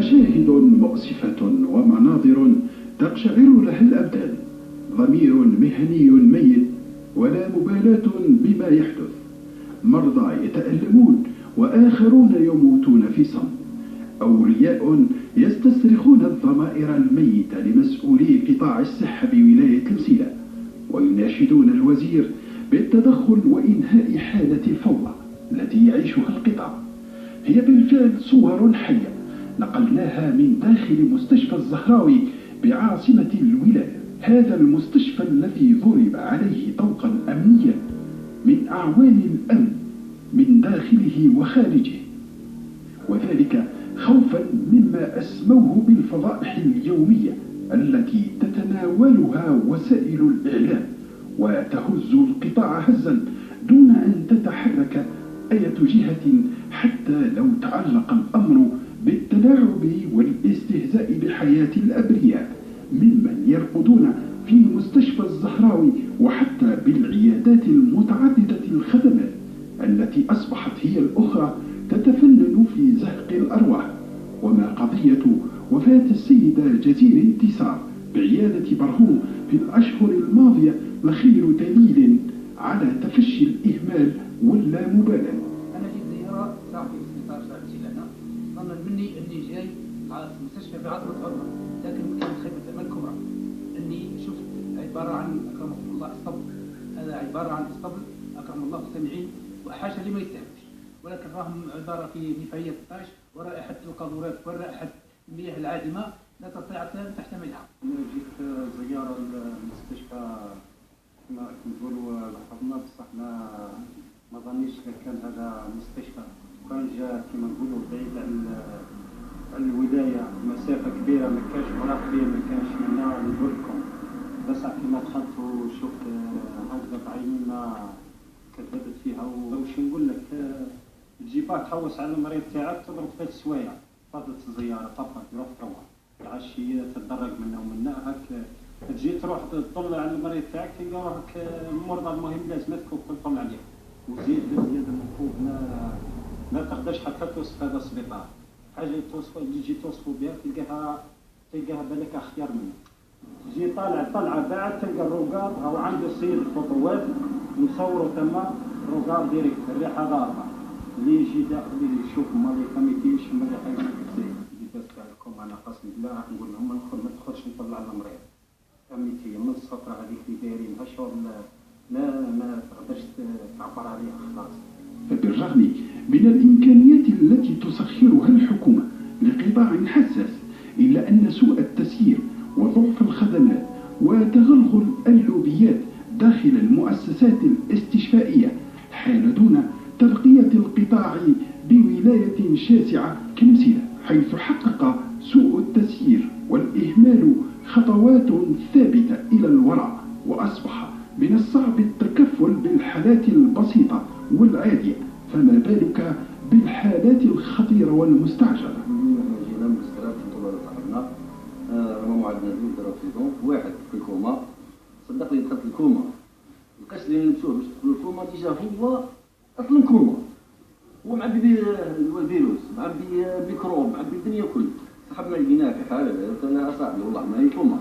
مشاهد مؤسفة ومناظر تقشعر لها الأبدان، ضمير مهني ميت ولا مبالاة بما يحدث، مرضى يتألمون وآخرون يموتون في صمت، أولياء يستصرخون الضمائر الميتة لمسؤولي قطاع الصحة بولاية المسيلة، ويناشدون الوزير بالتدخل وإنهاء حالة الفوضى التي يعيشها القطاع. هي بالفعل صور حية نقلناها من داخل مستشفى الزهراوي بعاصمة الولاية، هذا المستشفى الذي ضرب عليه طوقا أمنيا من أعوان الأمن من داخله وخارجه، وذلك خوفا مما أسموه بالفضائح اليومية التي تتناولها وسائل الإعلام وتهز القطاع هزا دون أن تتحرك أية جهة، حتى لو تعلق الأمر بالتلاعب والاستهزاء بحياة الأبرياء ممن يرقدون في مستشفى الزهراوي، وحتى بالعيادات المتعددة الخدمات التي أصبحت هي الأخرى تتفنن في زهق الأرواح. وما قضية وفاة السيدة جزير انتصار بعيادة برهوم في الأشهر الماضية لخير دليل على تفشي الإهمال واللامبالاة. أنا جيت زيارة صاحبي في السبيطار ساعتي لنا، ظن مني أني جاي على المستشفى في عطلة عمرة، لكن كانت خيبة أمل كبرى أني شفت عبارة عن أكرمكم الله اسطبل، هذا عبارة عن اسطبل أكرم الله المستمعين وحاشا لما يستهبش، ولكن راهم عبارة في نفاية الطاش ورائحة القاذورات ورائحة المياه العادمة لا تستطيع أن تحتملها. أنا جيت زيارة المستشفى كما نقولوا لاحظنا، بصح ما ظنيتش كان هذا مستشفى، كان جا كما نقولوا بعيد عن الولاية مسافة كبيرة، ما كانش مراقبية، ما كانش منا نقول لكم، بصح كما دخلت وشفت هكذا بعيني ما كذبت فيها. وش نقول لك، تجي تحوس على المريض تاعك تضرب 3 سوايع، فضلت الزيارة طفت يروح تروح العشية تتدرج منها ومنها، هاك تجي تروح تطلع على المريض تاعك تلقى روحك المرضى المهم لازمتك وتطلع عليه، وزيد بزيادة من فوق ما تقدرش حتى توصف هذا السبيطار، حاجة تجي توصفوا بها تلقاها بالك أخيار منه. تجي طالعة بعد تلقى الروقار أو عنده السيد الخطوات نصوروا تما روقار ديريكت الريحة ضاربة، اللي يجي داخل يشوف مالي كميتيش مالي حاجة زين بس لكم أنا قسم بالله راح نقول لهم ما تدخلش نطلع المريض كميتي من السطرة هذيك اللي دايرينها شغل ما تقدرش تعبر عليها خلاص. فبالرغم من الإمكانيات التي تسخرها الحكومة لقطاع حساس، إلا أن سوء التسيير وضعف الخدمات وتغلغل اللوبيات داخل المؤسسات الاستشفائية حال دون ترقية القطاع بولاية شاسعة كالمسيلة، حيث حقق سوء التسيير والإهمال خطوات ثابتة إلى الوراء، وأصبح من الصعب التكفل بالحالات البسيطة والعادية، فما بالك بالحالات الخطيرة والمستعجلة. جينا من السكرات نطلعوا صاحبنا ماما عندنا زوج دراسيون، واحد في الكوما، صدقني دخلت الكوما مابقاش اللي نمشوه باش تدخل الكوما، ديجا هو اصلا كوما، هو معبي الفيروس، معبي ميكروب، معبي الدنيا كل. صاحبنا لقيناه في حاله قلت انا اصاحبي والله ما هي كوما،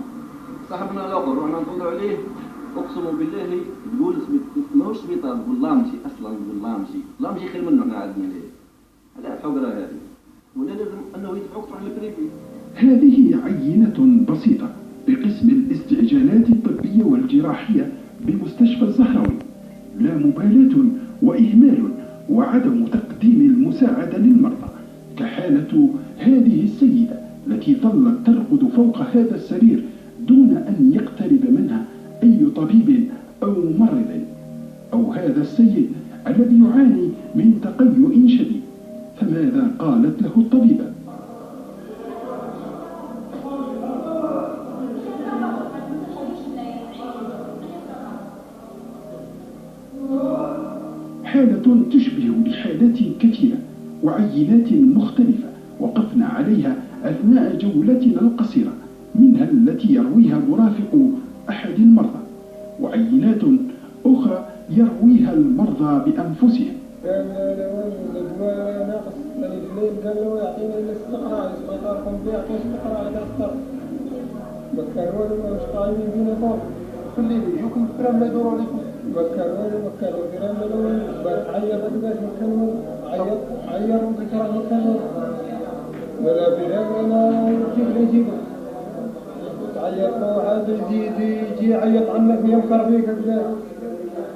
صاحبنا الاخر رحنا نطلعوا عليه اقسم بالله تقول ماهوش سبيطار، باللامجي اصلا باللامجي، لامجي خير منه احنا عندنا ليه على الحوقره هذه، ولا لازم انه يدفعوك تروح للبريفي. هذه عينة بسيطة بقسم الاستعجالات الطبية والجراحية بمستشفى الزهراوي، لا مبالاة وإهمال وعدم تقديم المساعدة للمرضى، كحالة هذه السيدة التي ظلت ترقد فوق هذا السرير دون أن يقترب منها أي طبيب أو ممرض، أو هذا السيد الذي يعاني من تقيؤ شديد، فماذا قالت له الطبيبة؟ حالة تشبه بحالات كثيرة وعينات مختلفة وقفنا عليها أثناء جولتنا القصيرة، منها التي يرويها مرافق أحد المرضى، وعينات أخرى يرويها المرضى بأنفسهم. كان الأدوية ناقص الليل قال له يعطينا الاستقراء يسقطاركم فيه يعطي استقراء هذا الطرف بكر والو مش قايمين فينا فوق خلي لي يجوكم الكلام لا يدور عليكم بكر والو الكلام بس عيط باش نتكلموا عيط وذكر نتكلموا ولا بهم انا نجيبه عيط له عاد يجي يعيط عنك يمكر فيك كذا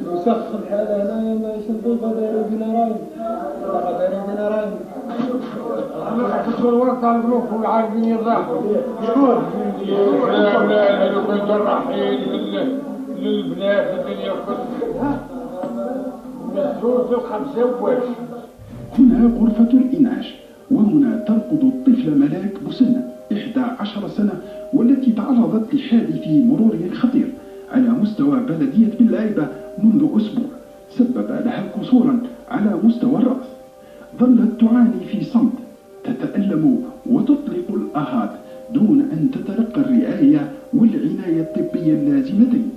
يسخ الحالة هنايا ما يشنطوا دايروا بنا راي دايروا بنا راي أنا أخذ الوقت على البنوك والعارفين يضاحوا شكون؟ لا لو كنت رايحين للبنات الدنيا كلها مسؤول في الخمسة وواش هنا غرفة الإنعاش، وهنا ترقد الطفلة ملاك بوسنة 11 سنة، والتي تعرضت لحادث مرور خطير على مستوى بلدية بالعيبة منذ أسبوع سبب لها كسورا على مستوى الرأس. ظلت تعاني في صمت، تتألم وتطلق الآهات دون أن تتلقى الرعاية والعناية الطبية اللازمتين.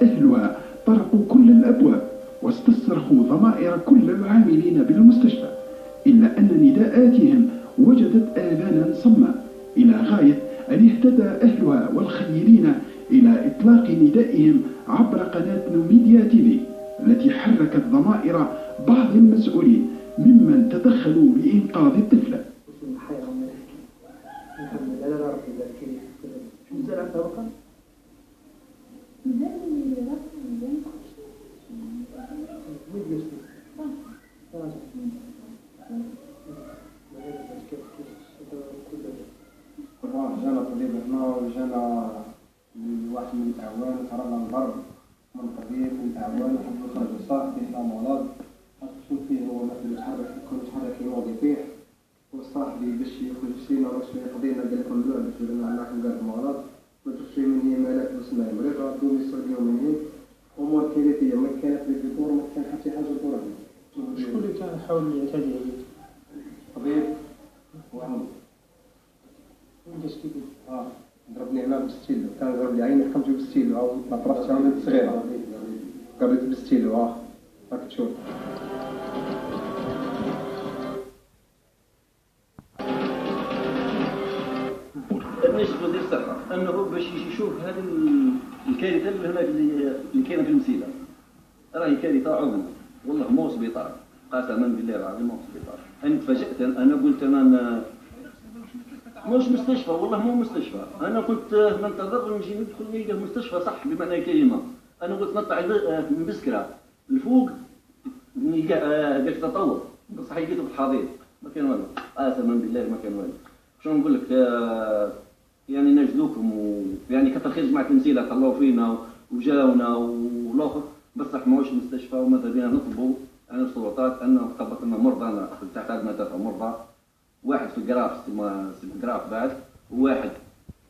أهلها طرقوا كل الأبواب واستصرخوا ضمائر كل العاملين بالمستشفى، إلا أن نداءاتهم وجدت آذانا صماء، إلى غاية أن اهتدى أهلها والخيرين إلى إطلاق ندائهم عبر قناة نوميديا تيفي، التي حركت ضمائر بعض المسؤولين ممن تدخلوا لإنقاذ الطفلة. جانا طبيب هنا وجانا واحد من الأعوان خرجنا من الغرب من طبيب من الأعوان وحب يخرج صاحبي إلى مرض شوف فيه هو مثلا يتحرك يكون يتحرك يوضي فيه وصاحبي باش يخرج فينا باش يقضينا قال لكم لا باش نروح نقعد مرض ما تمشي من هي مالك بس ما مريضة دومي يصير من هنا وما كارثية ما كانت في الدكتور ما كان حتى حاجة دكتور شكون اللي كان يحاول يعتدي عليك؟ طبيب وعمل ضربني هنا بالستيلو كان ضرب لي عيني حكمت بالستيلو او ما طرفتش عندي صغيره قريت بالستيلو راك تشوف بالنسبه للصحه انه باش يشوف هذه الكارثه اللي هناك اللي كاينه في المسيله راهي كارثه عظمى والله مو سبيطار قسما بالله العظيم مو سبيطار. انا تفاجات انا قلت انا مش مستشفى والله مو مستشفى. انا كنت منتظر نجي ندخل نلقى مستشفى صح بمعنى الكلمه. انا قلت نطلع من بسكره الفوق قال تطور بصح لقيته في الحضيض ما كان والو قسما بالله ما كان والو. شنو نقول لك يعني نجدوكم ويعني كثر خير جماعه المسيله طلعوا فينا وجاونا والاخر بصح ماهوش مستشفى وماذا بينا نطلبوا عن السلطات انه خبط لنا مرضى تحت عندنا 3 مرضى واحد في الجراف الجراف بعد وواحد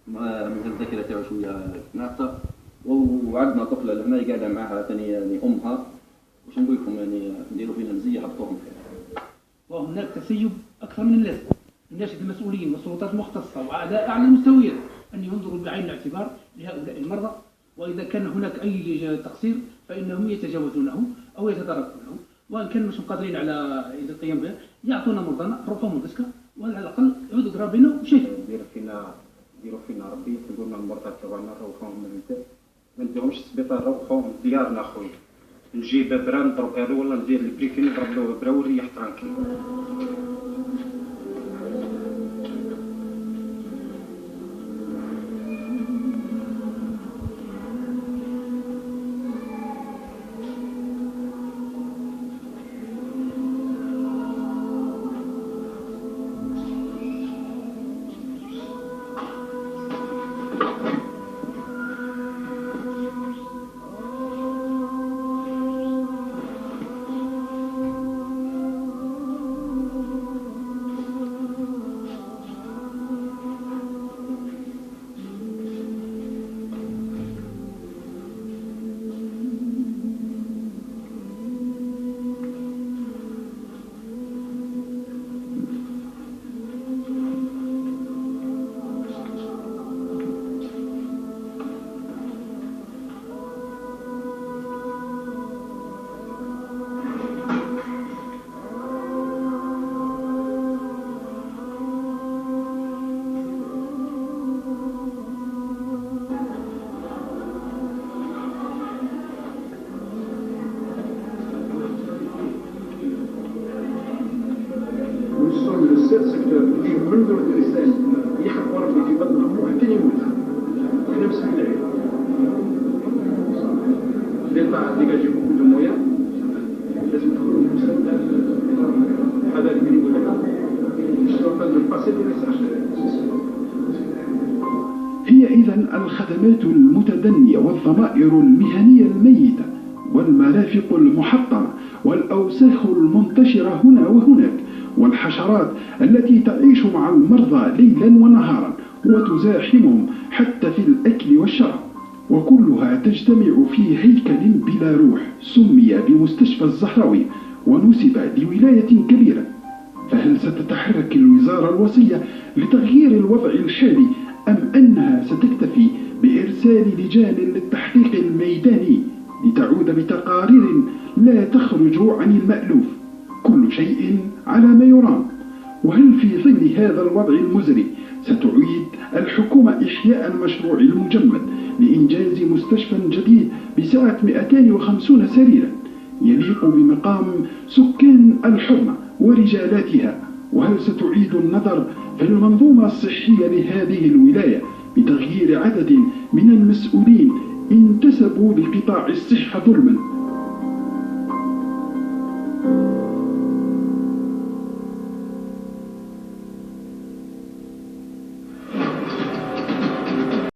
من الذاكره تاعو شويه ناقصه وعندنا طفله لهنا قاعده معها ثاني يعني امها واش نقول لكم يعني نديروا فينا مزيه حطوهم فيها. وهناك تسيب اكثر من اللازم. الناس المسؤولين والسلطات المختصه واعداء اعلى المستويات ان ينظروا بعين الاعتبار لهؤلاء المرضى، واذا كان هناك اي تقصير فانهم يتجاوزونه او يتطرقونه، وان كانوا مش قادرين على القيام به يعطونا مرضانا نروحوا مدسكه وعلى الاقل يعودوا قرابينا وشيء. ديروا فينا ربي تقولنا المرضى تبعنا نروحوهم للبيت ما نديرهمش السبيطار نروحوهم ديارنا خويا نجيب ببرا نضرب هذا ولا ندير البريكين نضرب له ببرا ونريح ترانكيل. الخدمات المتدنية والضمائر المهنية الميتة والمرافق المحطمة والأوساخ المنتشرة هنا وهناك والحشرات التي تعيش مع المرضى ليلا ونهارا وتزاحمهم حتى في الأكل والشرب، وكلها تجتمع في هيكل بلا روح سمي بمستشفى الزهراوي ونسب لولاية كبيرة. فهل ستتحرك الوزارة الوصية لتغيير الوضع الحالي أم أنها ستكتفي بإرسال لجان للتحقيق الميداني لتعود بتقارير لا تخرج عن المألوف؟ كل شيء على ما يرام. وهل في ظل هذا الوضع المزري ستعيد الحكومة إحياء المشروع المجمد لإنجاز مستشفى جديد بسعة 250 سريرا يليق بمقام سكان الحرمة ورجالاتها؟ وهل ستعيد النظر في المنظومة الصحية لهذه الولاية بتغيير عدد من المسؤولين انتسبوا لقطاع الصحة ظلما